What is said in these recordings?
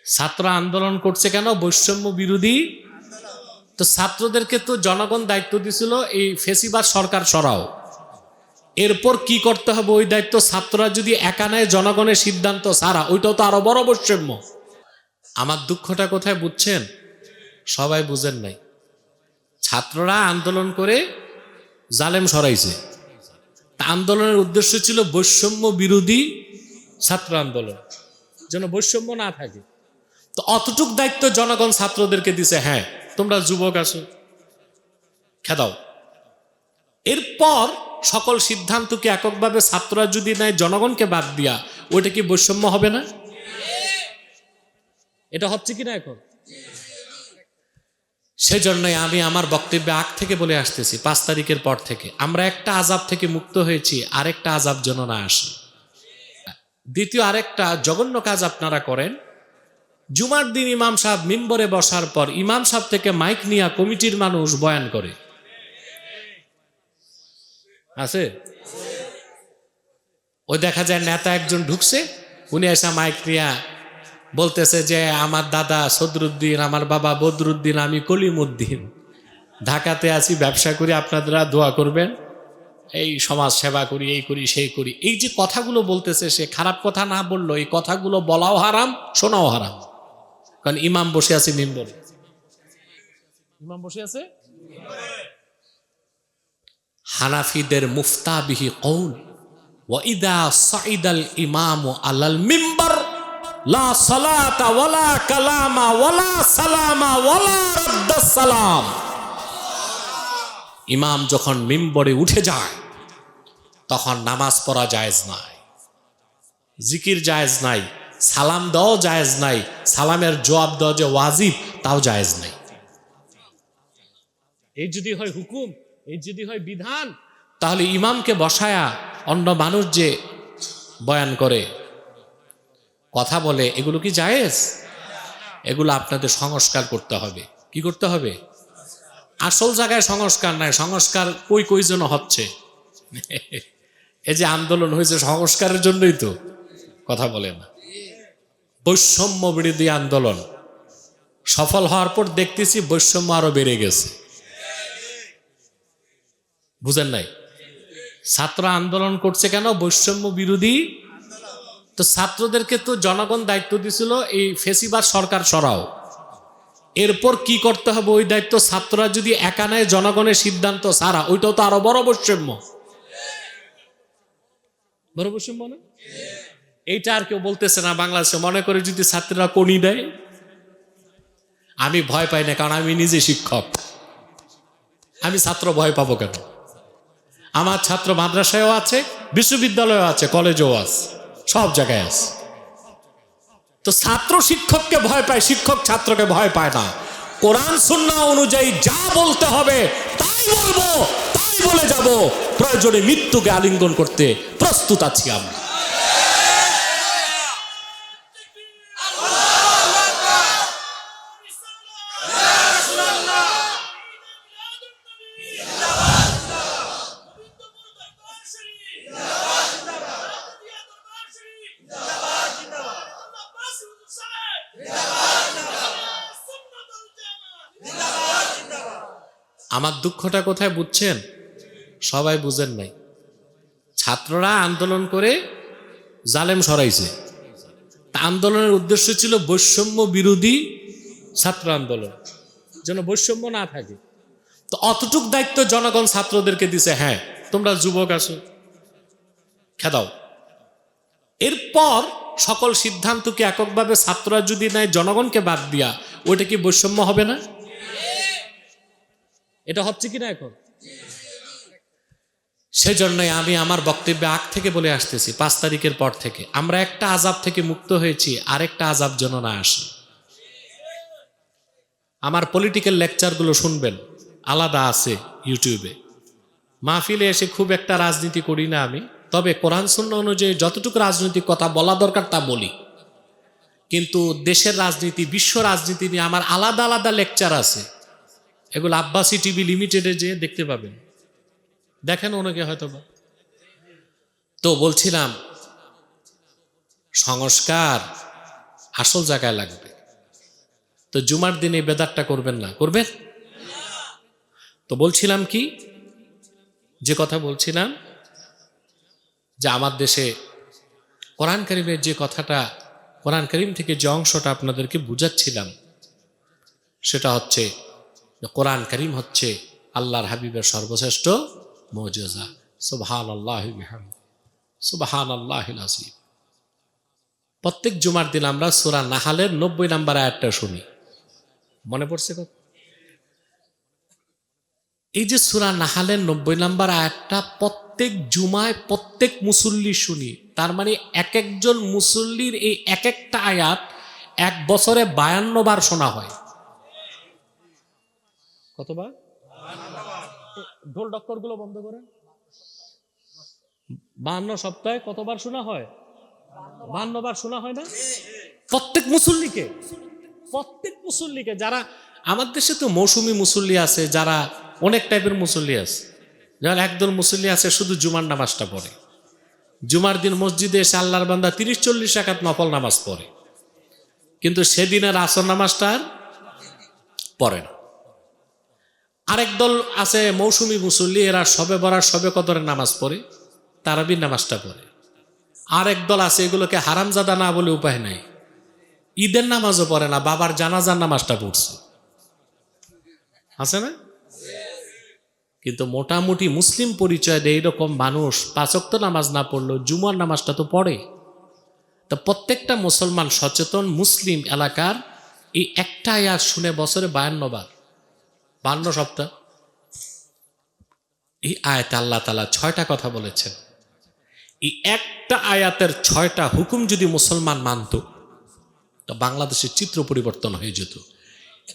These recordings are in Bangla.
ছাত্র আন্দোলন করছে কেন? বৈষম্য বিরোধী। তো ছাত্রদেরকে তো জনগণ দায়িত্ব দিছিল এই ফেসিবাদ সরকার সরাও। এরপর কি করতে হবে ওই দায়িত্ব ছাত্ররা যদি একা নেয়, জনগণের সিদ্ধান্ত ছাড়া, ওইটাও তো আরো বড় বৈষম্য। আমার দুঃখটা কোথায় বুঝছেন? সবাই বুঝেন নাই। ছাত্ররা আন্দোলন করে জালেম সরাইছে। আন্দোলনের উদ্দেশ্য ছিল বৈষম্য বিরোধী ছাত্র আন্দোলন, যেন বৈষম্য না থাকে। তো অতটুক দায়িত্ব জনগণ ছাত্রদেরকে দিছে, হ্যাঁ তোমরা যুবক আছো, খেদাও। এরপর সকল সিদ্ধান্তকে এককভাবে ছাত্ররা যদি নেয় জনগণকে বাদ দিয়া, ওইটা কি বৈষম্য হবে না? এটা হচ্ছে কিনা এখন? সেজন্যই আমি আমার বক্তব্যে আগ থেকে বলে আসতেছি, 5 তারিখের পর থেকে আমরা একটা আযাব থেকে মুক্ত হয়েছি, আরেকটা আযাব যেন না আসে। দ্বিতীয় আরেকটা জঘন্য কাজ আপনারা করেন। জুমার দিন ইমাম সাহেব মিম্বরে বসার পর ইমাম সাহেব থেকে মাইক নিয়ে কমিটির মানুষ বয়ান করে। আছে? ওই দেখা যায় নেতা একজন ঢুকছে, উনি এসে মাইক নিয়ে বলতেছে যে আমার দাদা সদরুদ্দিন, আমার বাবা বদরুদ্দিন, আমি কলিমুদ্দিন, ঢাকাতে আছি, ব্যবসা করি, আপনারা দোয়া করবেন, এই সমাজ সেবা করি, এই করি সেই করি। এই যে কথাগুলো বলতেছে, সে খারাপ কথা না বললো, এই কথাগুলো বলাও হারাম, শোনাও হারাম। কারণ ইমাম বসে আছে মিম্বরে, ইমাম বসে আছে। হানাফিদের মুফতাবিহি কওল, ওয়া ইদা সাইদাল ইমামু আলাল মিম্বার লা সালাতা ওয়ালা কালামা ওয়ালা সালামা ওয়ালা রাদ্দাস সালাম। ইমাম যখন মিম্বরে উঠে যায় তখন নামাজ পড়া জায়েজ নাই, জিকির জায়েজ নাই, সালাম দেওয়া জায়েজ নাই, সালামের জবাব দেওয়া যে ওয়াজিব তাও জায়েজ নাই। এই যদি হয় হুকুম, এই যদি হয় বিধান, তাহলে ইমামকে বসায়া অন্য মানুষ যে বয়ান করে, কথা বলে, এগুলো কি জায়েজ? এগুলো আপনাদের সংস্কার করতে হবে। কি করতে হবে? আসল জায়গায় সংস্কার নাই, সংস্কার কই কই যেন হচ্ছে। এই যে আন্দোলন হয়েছে সংস্কারের জন্যই তো, কথা বলে না। বৈষম্য বিরোধী আন্দোলন সফল হওয়ার পর দেখতেছি বৈষম্য আরো বেড়ে গেছে। বুঝেন নাই? ছাত্র আন্দোলন করছে কেন? বৈষম্য বিরোধী। তো ছাত্রদেরকে তো জনগণ দায়িত্ব দিছিল এই ফেসিবাদ সরকার সরাও। এরপর কি করতে হবে ওই দায়িত্ব ছাত্ররা যদি একা নেয়, জনগণের সিদ্ধান্ত ছাড়া, ওইটাও তো আরো বড় বৈষম্য। বড় বৈষম্য না? এইটা আর কেউ বলতেছে না বাংলাদেশে। মনে করে যদি ছাত্ররা কোনি দেয়, আমি ভয় পাই না, কারণ আমি নিজে শিক্ষক। আমি ছাত্র ভয় পাবো কেন? আমার ছাত্র মাদ্রাসায়ও আছে, বিশ্ববিদ্যালয়েও আছে, কলেজেও আছে, সব জায়গায় আছে। তো ছাত্র শিক্ষককে ভয় পায়, শিক্ষক ছাত্রকে ভয় পায় না। কোরআন সুন্নাহ অনুযায়ী যা বলতে হবে তাই বলবো, তাই বলে যাব। প্রয়োজনে মৃত্যুকে আলিঙ্গন করতে প্রস্তুত আছি আমরা। আমার দুঃখটা কোথায় বুঝছেন? সবাই বুঝেন নাই। ছাত্ররা আন্দোলন করে জালেম সরাইছে। আন্দোলনের উদ্দেশ্য ছিল বৈষম্য বিরোধী ছাত্র আন্দোলন, যেন বৈষম্য না থাকে। তো অতটুক দায়িত্ব জনগণ ছাত্রদেরকে দিছে, হ্যাঁ তোমরা যুবক আছো, খেদাও। এরপর সকল সিদ্ধান্তকে এককভাবে ছাত্ররা যদি নেয় জনগণকে বাদ দিয়া, ওইটা কি বৈষম্য হবে না? এটা হচ্ছে কিনা এখন? সেজন্যই আমি আমার বক্তব্যে আগ থেকে বলে আসতেছি, 5 তারিখের পর থেকে আমরা একটা আযাব থেকে মুক্ত হয়েছি, আরেকটা আযাব যেন না আসে। আমার পলিটিক্যাল লেকচারগুলো শুনবেন, আলাদা আছে ইউটিউবে। মাহফিলে এসে খুব একটা রাজনীতি করি না আমি, তবে কোরআন সুন্নাহ অনুযায়ী যতটুকু রাজনৈতিক কথা বলা দরকার তা বলি। কিন্তু দেশের রাজনীতি, বিশ্ব রাজনীতি নিয়ে আমার আলাদা আলাদা লেকচার আছে। এগুলো আব্বাসী টিভি লিমিটেডে যে দেখতে পাবেন, দেখেন অনেকে হয়তো। তো বলছিলাম সংস্কার আসল জায়গায় লাগবে। তো জুমার দিন এই বেদাতটা করবেন না, করবেন? তো বলছিলাম কি, যে কথা বলছিলাম যে আমার দেশে কোরআন কারীমের যে কথাটা, কোরআন কারীম থেকে যে অংশটা আপনাদেরকে বুঝাচ্ছিলাম, সেটা হচ্ছে কোরআন কারীম হচ্ছে আল্লাহর হাবিবের সর্বশ্রেষ্ঠ মুজিজা। সুবহানাল্লাহি ওয়া বিহামদিহি, সুবহানাল্লাহিল আযীম। প্রত্যেক জুমার দিন আমরা সূরা নাহালের 90 নম্বর আয়াতটা শুনি। মনে পড়ছে কত? এই যে সূরা নাহালের 90 নম্বর আয়াতটা প্রত্যেক জুমায় প্রত্যেক মুসল্লি শুনি। তার মানে এক একজন মুসল্লির এই এক একটা আয়াত এক বছরে 52 বার শোনা হয়। কতবার? ঢোল ডক্করগুলো বন্ধ করেন। 52 সপ্তাহে কতবার শোনা হয়? 52 বার শোনা হয় না? প্রত্যেক মুসল্লিকে। যারা আমাদের দেশে তো মৌসুমী মুসল্লি আছে, যারা অনেক টাইপের মুসল্লি আছে। যেমন একদল মুসল্লি আছে শুধু জুমার নামাজটা পড়ে, জুমার দিন মসজিদে এসে আল্লাহর বান্দা 30-40 রাকাত নফল নামাজ পড়ে, কিন্তু সেদিনের আসর নামাজটা আর পড়ে না। আরেক দল আছে মৌসুমী মুসল্লি, এরা সবে বরাত সবে কদরের নামাজ পড়ে, তারাবির নামাজটা পড়ে। আরেক দল আছে এগুলোকে হারামজাদা না বলে উপায় নাই, ঈদের নামাজও পড়ে না, বাবার জানাজার নামাজটা পড়ছে, আছে না? কিন্তু মোটামুটি মুসলিম পরিচয় দেয় এইরকম মানুষ 5 ওয়াক্ত নামাজ না পড়লেও জুমার নামাজটা তো পড়ে। তো প্রত্যেকটা মুসলমান সচেতন মুসলিম এলাকার এই একটা আয়াত শুনে বছরে 52 বার, 52 সপ্তাহ এই আয়াতে আল্লাহ তাআলা 6টা কথা বলেছেন। এই একটা আয়াতের 6টা হুকুম যদি মুসলমান মানত, তো বাংলাদেশের চিত্র পরিবর্তন হয়ে যেত।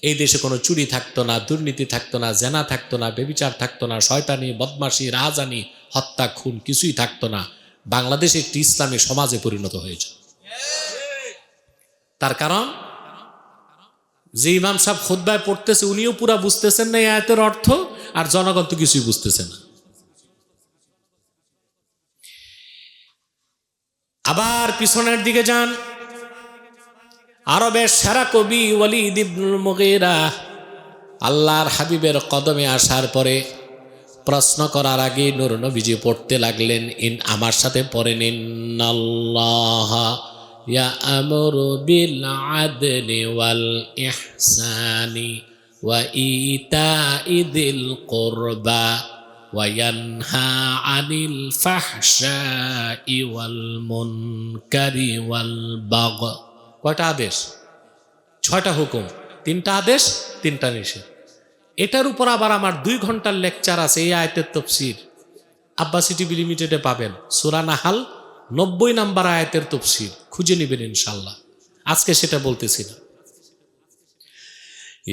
এই দেশে কোনো চুরি থাকতো না, দুর্নীতি থাকতো না, জেনা থাকতো না, ব্যভিচার থাকতো না, শয়তানি, বদমাশি, রাহাজানি, হত্যা, খুন কিছুই থাকতো না। বাংলাদেশ একটি ইসলামী সমাজে পরিণত হয়েছে। তার কারণ যে ইমাম সাহেব খুতবায় পড়তেছে উনিও পুরা বুঝতেছেন না এই আয়াতের অর্থ, আর জনগণ তো কিছুই বুঝতেছে না। আবার পিছনের দিকে যান, আরবের সেরা কবি ওয়ালিদ ইবনুল মুগীরা আল্লাহর হাবিবের কদমে আসার পরে প্রশ্ন করার আগে নূর নবীজি পড়তে লাগলেন, আমার সাথে পড়েন, ইন্নাল্লাহ ইয়া'মুরু বিল আদলি ওয়াল ইহসানি ওয়া ইতা'i যিল কুরবা ওয়া ইয়ানহা আনিল ফাহশাই ওয়াল মুনকারি ওয়াল বাগয়। কয়টা আদেশ? 6টা হুকুম, 3টা আদেশ, 3টা নিষেধ। এটার উপর আবার আমার 2 ঘন্টার লেকচার আছে। এই আয়াতের তাফসীর আব্বাসী টিভি লিমিটেডে পাবেন। সূরা নাহাল 90 নম্বর আয়াতের তাফসীর খুঁজে নেবেন ইনশাআল্লাহ। আজকে সেটা বলতেছি না।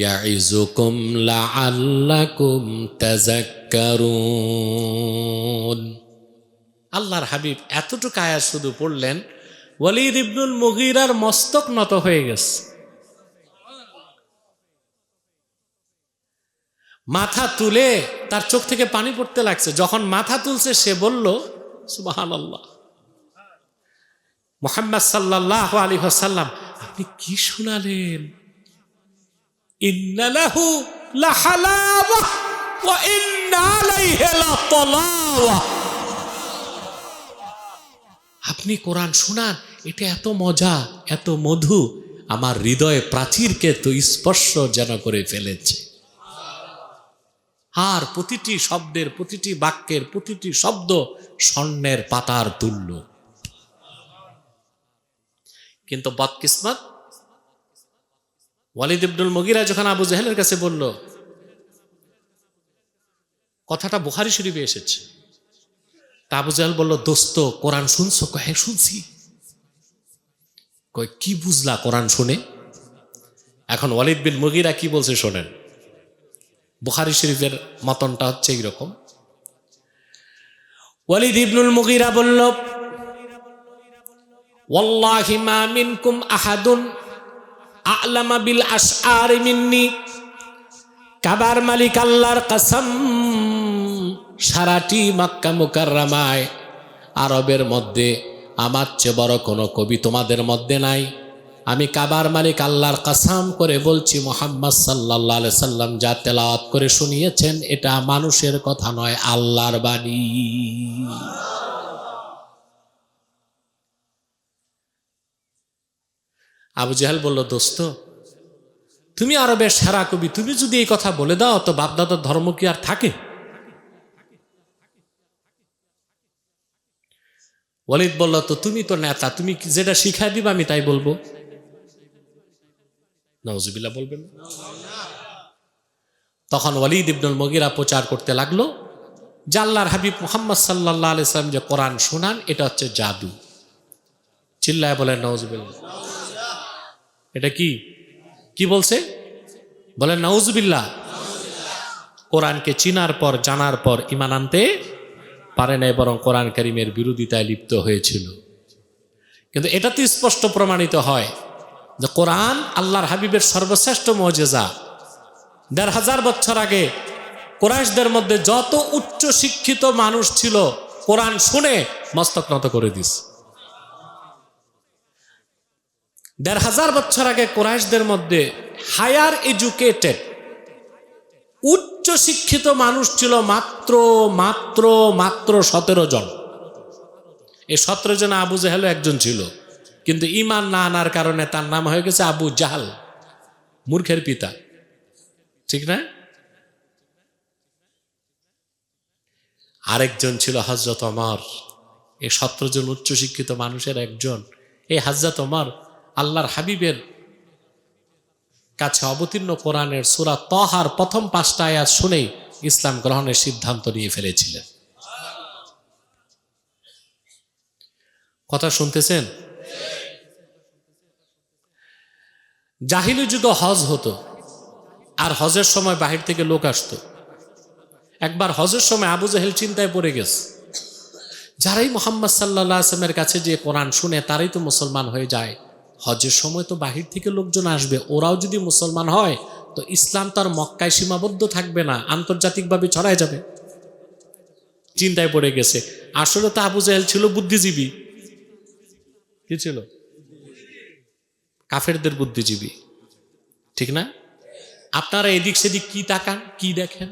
ইয়াইযুকুম লাআল্লাকুম তাযাক্কারুন। আল্লাহর হাবিব এতটুকু আয়াত শুধু পড়লেন, ওয়ালিদ ইবনুল মুগীরার মস্তক নত হয়ে গেছে, মাথা তুলে তার চোখ থেকে পানি পড়তে লাগছে। যখন মাথা তুলছে সে বলল সুবহানাল্লাহ, মুহাম্মদ সাল্লাল্লাহু আলাইহি ওয়াসাল্লাম আপনি কি শোনালেন? ইন্না লাহু লাহালাওয়া ওয়া ইন্না আলাইহি লাতালাওয়া। আপনি কোরআন শোনান, এটা এত মজা, এত মধু, আমার হৃদয়ে প্রাচীরকে তো স্পর্শ যেন করে ফেলেছে। আর প্রতিটি শব্দের, প্রতিটি বাক্যের প্রতিটি শব্দ স্বর্ণের পাতার তুল্য। কিন্তু বদকিসমত, ওয়ালিদ ইবনুল মুগীরা যখন আবু জাহেলের কাছে বলল, কথাটা বুখারী শরীফে এসেছে, তা আবু জাহেল বলল, দোস্ত কোরআন শুনছো? হ্যাঁ শুনছি। কই কি বুঝলা কোরআন শুনে? এখন ওয়ালিদ বিন মুগীরা কি বলছে শোনেন। বুখারী শরীফের মতনটা হচ্ছে এইরকম। ওয়ালিদ ইবনুল মুগীরা বলল, ওয়াল্লাহি মা মিনকুম আহাদুন আ'লামা বিল আশআরি মিন্নি। কাবার মালিক আল্লাহর কসম, সারাটি মক্কা মুকাররমায় আরবের মধ্যে আমার চেয়ে বড় কোনো কবি তোমাদের মধ্যে নাই। আমি কাবার মালিক আল্লাহর কসম করে বলছি, মুহাম্মদ সাল্লাল্লাহু আলাইহি সাল্লাম যা তেলাওয়াত করে শুনিয়েছেন এটা মানুষের কথা নয়, আল্লাহর বাণী। আবু জাহেল বলল, দোস্ত তুমি আরবের সেরা কবি, তুমি যদি এই কথা বলে দাও তো বাপদাদার ধর্ম কি আর থাকে? ওয়ালিদ বলল, তো তুমি তো নেতা, তুমি যেটা শিখাই দিবা আমি তাই বলবো। নাউজুবিল্লাহ বলবেন। তখন ওয়ালিদ ইবনুল মুগিরা প্রচার করতে লাগলো যে আল্লাহর হাবিব মুহাম্মদ সাল্লাল্লাহু আলাইহি সাল্লাম যে কোরআন শোনান এটা হচ্ছে জাদু। চিল্লায় বলেন নাউজুবিল্লাহ। এটা কি কি বলছে? বলেন নাউজুবিল্লাহ। কোরআনকে চিনার পর জানার পর ঈমান আনতে পারে নাই, বরং কোরআন কারীমের বিরোধিতায় লিপ্ত হয়েছিল। কিন্তু এটা তো স্পষ্ট প্রমাণিত হয় যে কোরআন আল্লাহর হাবিবের সর্বশ্রেষ্ঠ মুজিজা। ১৫০০ বছর আগে কুরাইশদের মধ্যে যত উচ্চ শিক্ষিত মানুষ ছিল কোরআন শুনে মস্তক নত করে দিস। ১৫০০ বছর আগে কুরাইশদের মধ্যে হায়ার এডুকেটেড উচ্চ শিক্ষিত মানুষ ছিল মাত্র মাত্র মাত্র ১৭ জন। এই ১৭ জন আবু জাহেলও একজন ছিল, কিন্তু ঈমান না আনার কারণে তার নাম হয়ে গেছে আবু জাহাল, মূর্খের পিতা। ঠিক না? আরেকজন ছিল হযরত ওমর। এই ১৭ জন উচ্চশিক্ষিত মানুষের একজন এই হযরত ওমর আল্লাহর হাবিবের কাছে অবতীর্ণ কোরআনের সূরা তাহার প্রথম ৫টা আয়াত শুনেই ইসলাম গ্রহণের সিদ্ধান্ত নিয়ে ফেলেছিলেন। কথা শুনতেছেন? জাহিলি যুগে হজ হতো, আর হজের সময় বাহির থেকে লোক আসতো। একবার হজের সময় আবু জাহেল চিন্তায় পড়ে গেছে, যারাই মুহাম্মদ সাল্লাল্লাহু আলাইহি ওয়াসাল্লামের কাছে যে কোরআন শুনে তারাই তো মুসলমান হয়ে যায়, হজের সময় তো বাহির থেকে লোকজন আসবে, ওরাও যদি মুসলমান হয় তো ইসলাম তার মক্কায় সীমাবদ্ধ থাকবে না, আন্তর্জাতিকভাবে ছড়ায় যাবে। চিন্তায় পড়ে গেছে। আসলে তো আবু জাহেল ছিল বুদ্ধিজীবী। কি ছিল? কাফেরদের বুদ্ধিজীবী। ঠিক না? আপনারা এদিক সেদিক কি তাকান, কি দেখেন?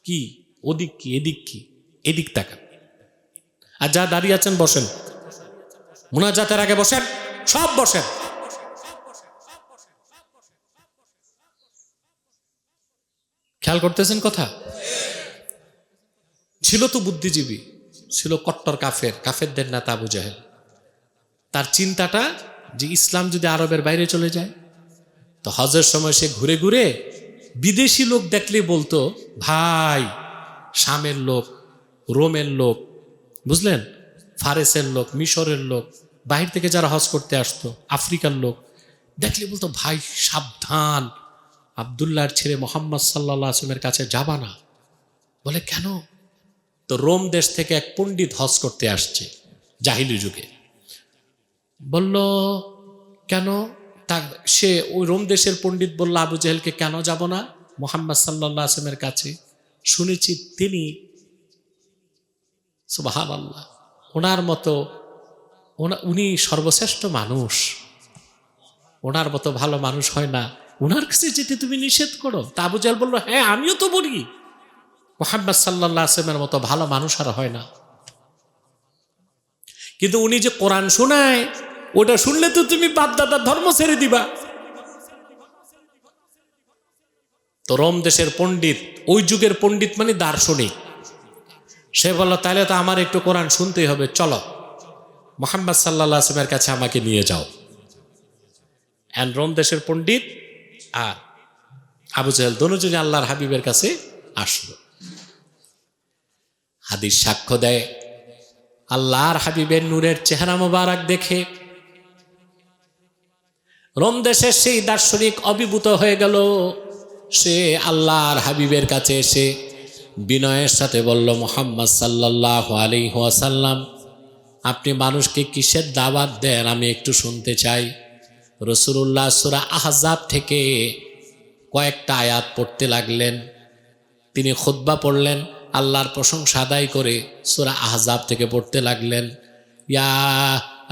কি ওদিক কি এদিক কি, এদিক তাকান। আর যা দাঁড়িয়ে আছেন বসেন, মুনাজাতের আগে বসেন, সব বসেন। খেয়াল করতেছেন কথা? ছিল তো বুদ্ধিজীবী, ছিল কট্টর কাফের, কাফেরদের নেতা আবু জাহেল। তার চিন্তাটা যে ইসলাম যদি আরবের বাইরে চলে যায়, তো হজের সময় সে ঘুরে ঘুরে বিদেশি লোক দেখলে বলতো, ভাই শামের লোক, রোমের লোক, বুঝলেন, ফারেসের লোক, মিশরের লোক, বাহির থেকে যারা হজ করতে আসতো, আফ্রিকার লোক দেখলে বলতো, ভাই সাবধান, আব্দুল্লাহর ছেলে মুহাম্মদ সাল্লাল্লাহু আলাইহি ওয়াসাল্লামের কাছে যাবা না। বলে কেন? তো রোম দেশ থেকে এক পণ্ডিত হজ করতে আসছে জাহিলি যুগে। বলল কেন? তা সে ওই রোম দেশের পণ্ডিত বলল আবু জাহেলকে, কেন যাব না মুহাম্মদ সাল্লাল্লাহু আলাইহি ওয়াসাল্লামের কাছে? শুনেছি তিনি সুবহানাল্লাহ, ওনার মতো উনি সর্বশ্রেষ্ঠ মানুষ, ওনার মতো ভালো মানুষ হয় না, ওনার কাছে যেতে তুমি নিষেধ করো। তা আবু জাহেল বলল, হ্যাঁ আমিও তো বলি মুহাম্মদ সাল্লাল্লাহু আলাইহি ওয়াসাল্লামের মতো ভালো মানুষ আর হয় না, কিন্তু উনি যে কোরআন শোনায় ওটা শুনলে তো তুমি বাপদাদার ধর্ম ছেড়ে দিবা। তো রোম দেশের পণ্ডিত, ওই যুগের পণ্ডিত মানে দার্শনিক, সে বলল তাহলে তো আমার একটু কোরআন শুনতেই হবে, চলো মুহাম্মদ সাল্লাল্লাহু আলাইহি ওয়াসাল্লামের কাছে আমাকে নিয়ে যাও। এন্ড রোম দেশের পণ্ডিত আর আবু জাহেল দুজনে আল্লাহর হাবিবের কাছে আসলো। হাদিস সাক্ষ্য দেয়, আল্লাহর হাবিবের নূরের চেহারা মোবারক দেখে রোম দেশের সেই দার্শনিক অভিভূত হয়ে গেল। সে আল্লাহর হাবিবের কাছে এসে বিনয়ের সাথে বলল, মুহাম্মদ সাল্লাল্লাহু আলাইহি ওয়াসাল্লাম আপনি মানুষকে কিসের দাওয়াত দেন আমি একটু শুনতে চাই। রাসূলুল্লাহ সূরা আহজাব থেকে কয়েকটা আয়াত পড়তে লাগলেন। তিনি খুতবা পড়লেন, আল্লাহর প্রশংসা আদায় করে সূরা আহজাব থেকে পড়তে লাগলেন, ইয়া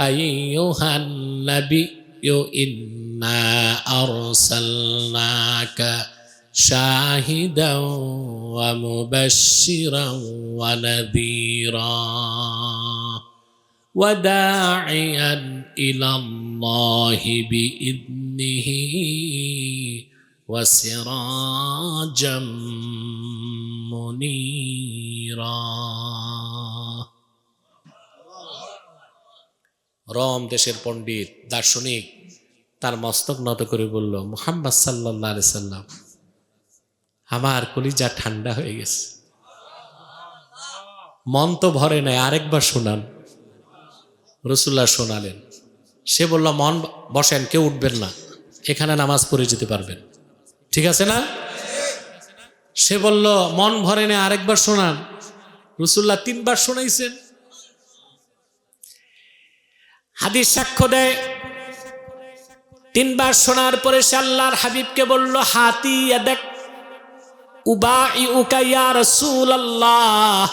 আইয়ুহান নাবী ইন্না আরসালনাকা শাহিদাও ওয়া মুবাশশিরাও ওয়া নাযীরা ওয়া দাঈয়ান ইলাল্লাহি বিইذনিহি ওয়া সিরাজাম মুনীরা। রোম দেশের পণ্ডিত দার্শনিক তার মস্তক নত করে বলল, মুহাম্মদ সাল্লাল্লাহু আলাইহি সাল্লাম, আমার কলিজা ঠান্ডা হয়ে গেছে, মন তো ভরে নাই, আরেকবার শোনান। রাসূলুল্লাহ শোনালেন। সে বলল, মন বসেন, কেউ উঠবেন না, এখানে নামাজ পড়ে যেতে পারবেন, ঠিক আছে না? সে বলল, মন ভরে নাই, আরেকবার শোনান। রাসূলুল্লাহ 3 বার শোনাইছেন। হাদিস সাক্ষ্য দেয় 3 বার শোনার পরে সে আল্লাহর হাবিবকে বলল, হাতি ইয়াদাক উবাইউকা ইয়া রাসূলুল্লাহ,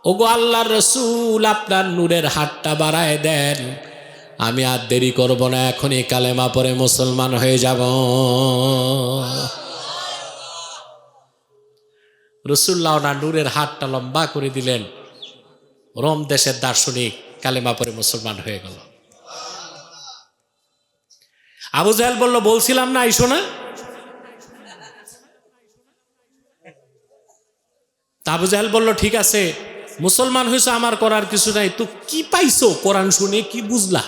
ওগো আল্লাহর রাসূল, আপনার নূরের হাতটা বাড়ায় দেন, আমি আর দেরি করব না, এখনই কালেমা পড়ে মুসলমান হয়ে যাব। রাসূলুল্লাহ ওনার নূরের হাতটা লম্বা করে দিলেন। রোম দেশের দার্শনিক কালেমা পড়ে মুসলমান হয়ে গেল। আবু জাহেল বলল, বলছিলাম না আইসো না? আবু জাহেল বলল, ঠিক আছে, মুসলমান হয়েছে, আমার করার কিছু নাই, তো কি পাইছো কোরআন শুনে, কি বুঝলা?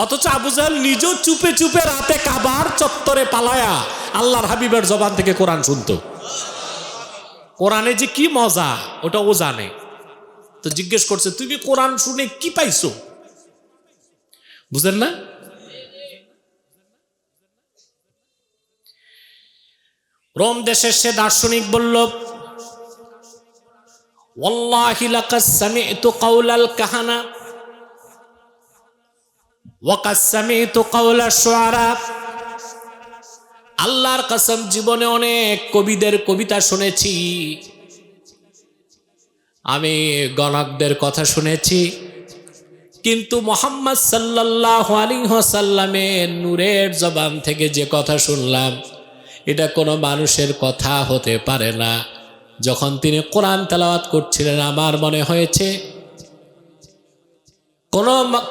অথচ আবু জাহেল নিজেও চুপে চুপে রাতে কাবার চত্বরে পালায়া আল্লাহর হাবিবের জবান থেকে কোরআন শুনতো। কোরআনে যে কি মজা ওটা ও জানে। তো জিজ্ঞেস করছে, তুমি কোরআন শুনে কি পাইছো? বুঝলেন না? রোম দেশের সে দার্শনিক বলল, ওয়াল্লাহি লাকাদ সামি'তু কাওলাল কাহানা ওয়া কাদ সামি'তু কাওলাশ শুআরা, আল্লাহর কসম, জীবনে অনেক কবিদের কবিতা শুনেছি, আমি গণকদের কথা শুনেছি, কিন্তু মুহাম্মদ সাল্লাল্লাহু আলাইহি ওয়াসাল্লামের নূরের জবান থেকে যে কথা শুনলাম, এটা কোনো মানুষের কথা হতে পারে না। যখন তিনি কোরআন তেলাওয়াত করছিলেন, আমার মনে হয়েছে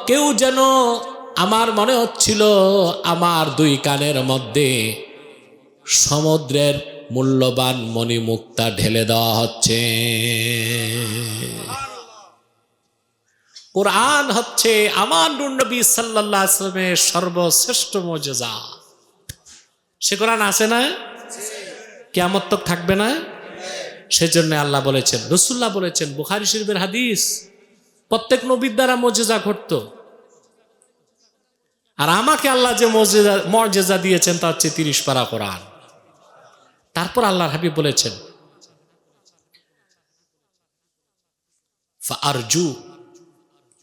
কেউ যেন, আমার মনে হচ্ছিল আমার 2 কানের মধ্যে সমুদ্রের মূল্যবান মণিমুক্তা ঢেলে দেওয়া হচ্ছে। কোরআন হচ্ছে আমার নূর নবী সাল্লাল্লাহু আলাইহি ওয়াসাল্লামের সর্বশ্রেষ্ঠ মুজিজা। সে কোরআন আছে না? কিয়ামত তক থাকবে না? সেজন্য আল্লাহ বলেছেন, রাসূলুল্লাহ বলেছেন, বুখারী শরীফের হাদিস, প্রত্যেক নবীর দ্বারা মুজিজা ঘটতো, আর আমাকে আল্লাহ যে মুজিজা দিয়েছেন তা হচ্ছে 30 পারা কোরআন। তারপর আল্লাহর হাবিব বলেছেন, ফাআরজু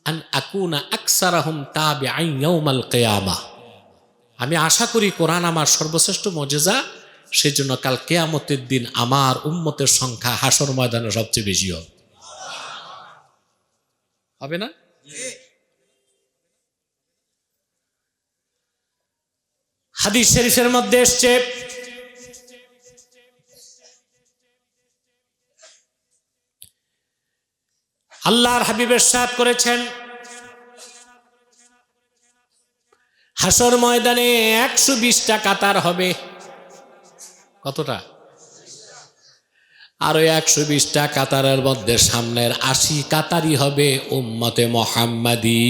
আন আকুনা আকসারাহুম তাবিআন ইয়াউমাল কিয়ামাহ, আমি আশা করি কোরআন আমার সর্বশ্রেষ্ঠ মুজিজা, সেজন্য কাল কিয়ামতের দিন আমার উম্মতের সংখ্যা হাসর ময়দানে সবচেয়ে বেশি হবে না? হাদিস শরীফের মধ্যে এসেছে, আল্লাহর হাবিব ইরশাদ করেছেন, হাসর ময়দানে 120টা কাতার হবে। কতটা? আর ওই 120টা কাতারের মধ্যে সামনের 80 কাতারই হবে উম্মতে মুহাম্মাদি।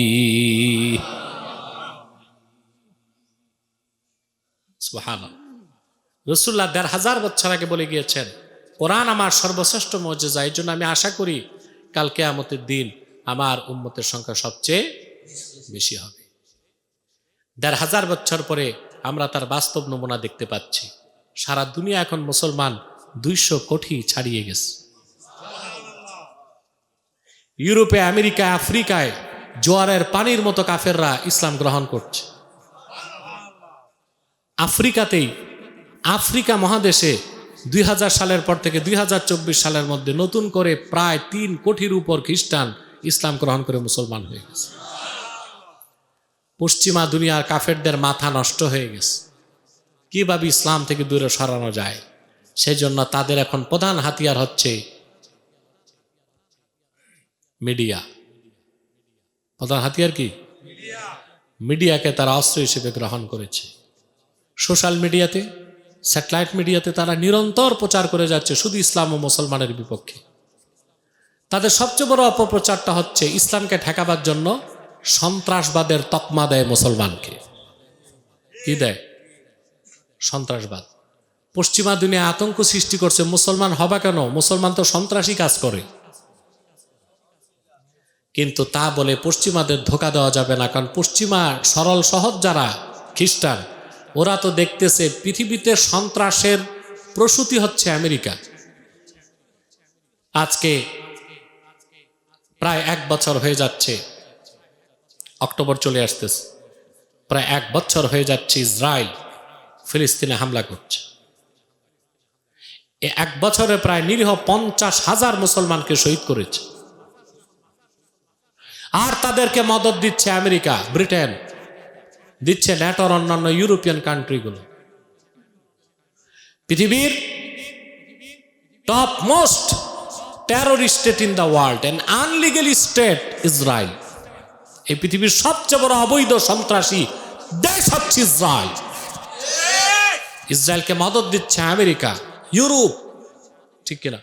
সুবহানাল্লাহ। রাসূলুল্লাহ 1500 বছর আগে বলে গিয়েছেন, কোরআন আমার সর্বশ্রেষ্ঠ মুজিজা, এই জন্য আমি আশা করি কাল কিয়ামতের দিন আমার উম্মতের সংখ্যা সবচেয়ে বেশি হবে। 1500 বছর পরে আমরা তার বাস্তব নমুনা দেখতে পাচ্ছি। সারা দুনিয়া এখন মুসলমান 200 কোটি ছাড়িয়ে গেছে। ইউরোপে, আমেরিকায়, আফ্রিকায় জোয়ারের পানির মতো কাফেররা ইসলাম গ্রহণ করছে। আফ্রিকাতেই, আফ্রিকা মহাদেশে 2000 সালের পর থেকে 2024 সালের মধ্যে নতুন করে প্রায় 3 কোটির উপর খ্রিস্টান ইসলাম গ্রহণ করে মুসলমান হয়ে গেছে। পশ্চিমা দুনিয়ার কাফেরদের মাথা নষ্ট হয়ে গেছে, কিভাবে ইসলাম থেকে দূরে সরানো যায়। সেজন্য তাদের এখন প্রধান হাতিয়ার হচ্ছে মিডিয়া। প্রধান হাতিয়ার কি? মিডিয়াকে তারা অস্ত্র হিসেবে গ্রহণ করেছে। সোশ্যাল মিডিয়াতে, স্যাটেলাইট মিডিয়াতে তারা নিরন্তর প্রচার করে যাচ্ছে শুধু ইসলাম ও মুসলমানের বিপক্ষে। তাদের সবচেয়ে বড় অপপ্রচারটা হচ্ছে ইসলামকে ঠেকাবার জন্য সন্ত্রাসবাদের তকমা দেয় মুসলমানকে। কি দেয়? সন্ত্রাসবাদ। পশ্চিমা দুনিয়া আতঙ্ক সৃষ্টি করছে, মুসলমান হবা কেন, মুসলমান তো সন্ত্রাসী কাজ করে। কিন্তু তা বলে পশ্চিমাদের ধোঁকা দেওয়া যাবে না, কারণ পশ্চিমা সরল সহজ যারা খ্রিস্টান, ওরা তো দেখতেছে পৃথিবীতে সন্ত্রাসের প্রসূতি হচ্ছে আমেরিকা। আজকে প্রায় 1 বছর হয়ে যাচ্ছে, অক্টোবর চলে আসতেছে, প্রায় 1 বছর হয়ে যাচ্ছে ইসরায়েল ফিলিস্তিনে হামলা করছে। 1 বছরে প্রায় নিরীহ 50,000 মুসলমানকে শহীদ করেছে। আর তাদেরকে মদদ দিচ্ছে আমেরিকা, ব্রিটেন, দিচ্ছে ন্যাটোর অন্যান্য ইউরোপিয়ান কান্ট্রিগুলো। পৃথিবীর top most terrorist state in the world, an illegal state Israel. এই পৃথিবীর সবচেয়ে বড় অবৈধ সন্ত্রাসী দেশ হচ্ছে ইসরায়েল। ইসরায়েলকে মদদ দিচ্ছে আমেরিকা, ইউরোপ, ঠিক কিনা?